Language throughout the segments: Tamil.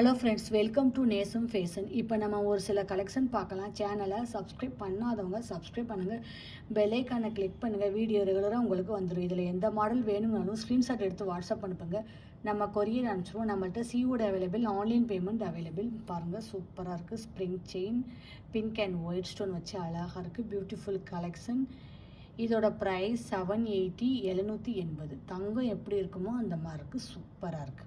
ஹலோ ஃப்ரெண்ட்ஸ், வெல்கம் டு நேசம் ஃபேஷன். இப்போ நம்ம ஒரு சில கலெக்ஷன் பார்க்கலாம். சேனலை சப்ஸ்கிரைப் பண்ணாதவங்க சப்ஸ்கிரைப் பண்ணுங்கள், பெல்லைக்கானை கிளிக் பண்ணுங்கள். வீடியோ ரெகுலராக உங்களுக்கு வந்துடும். இதில் எந்த மாடல் வேணும்னாலும் ஸ்க்ரீன்ஷாட் எடுத்து வாட்ஸ்அப் அனுப்புங்க, நம்ம கொரியர் அனுப்பிச்சிடுவோம். நம்மள்ட்ட COD available, online payment available. பாருங்கள், சூப்பராக இருக்குது. Spring chain, pink and white stone வச்சு அழகாக இருக்குது. Beautiful collection. இதோட ப்ரைஸ் 780, 780. தங்கம் எப்படி இருக்குமோ அந்த மாதிரி இருக்குது. சூப்பராக இருக்குது.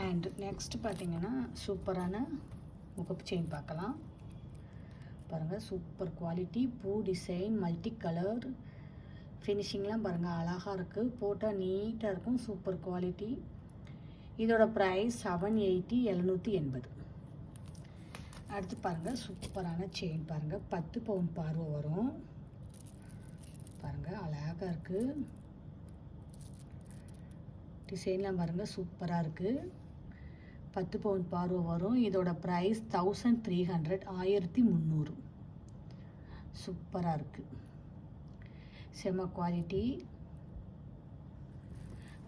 அண்ட் நெக்ஸ்ட் பார்த்திங்கன்னா சூப்பரான முகப்பு செயின் பார்க்கலாம். பாருங்கள், சூப்பர் குவாலிட்டி, பூ டிசைன், மல்டி கலர் ஃபினிஷிங்லாம் பாருங்கள் அழகாக இருக்குது. போட்டால் நீட்டாக இருக்கும். Super quality. இதோட ப்ரைஸ் 780, 780. அடுத்து பாருங்கள், சூப்பரான செயின் பாருங்கள். 10 பவுன் பார்வை வரும். பாருங்கள், அழகாக இருக்குது. டிசைன்லாம் பாருங்கள், சூப்பராக இருக்குது. 10 பவுன் பார்வை வரும். இதோட ப்ரைஸ் 1300, 1300. சூப்பராக இருக்குது. செம குவாலிட்டி.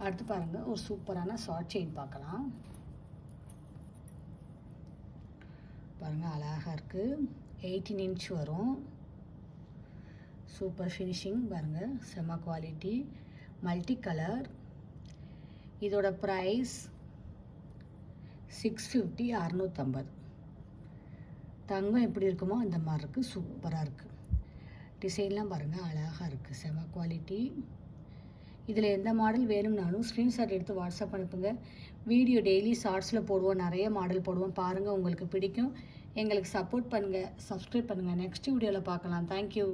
அடுத்து பாருங்கள், ஒரு சூப்பரான ஷார்ட் செயின் பார்க்கலாம். பாருங்கள், அழகாக இருக்குது. 18 இன்ச் வரும். சூப்பர் ஃபினிஷிங் பாருங்கள், செம குவாலிட்டி, மல்டி கலர். இதோட ப்ரைஸ் 650, 650. தங்கம் எப்படி இருக்குமோ அந்த மாதிரி இருக்குது. சூப்பராக இருக்குது. டிசைன்லாம் பாருங்கள் அழகாக இருக்குது. செம குவாலிட்டி. இதில் எந்த மாடல் வேணும்னாலும் ஸ்க்ரீன்ஷாட் எடுத்து வாட்ஸ்அப் அனுப்புங்க. வீடியோ டெய்லி ஷார்ட்ஸில் போடுவோம், நிறைய மாடல் போடுவோம். பாருங்கள், உங்களுக்கு பிடிக்கும். எங்களுக்கு சப்போர்ட் பண்ணுங்கள், சப்ஸ்கிரைப் பண்ணுங்கள். நெக்ஸ்ட் வீடியோவில் பார்க்கலாம். தேங்க்யூ.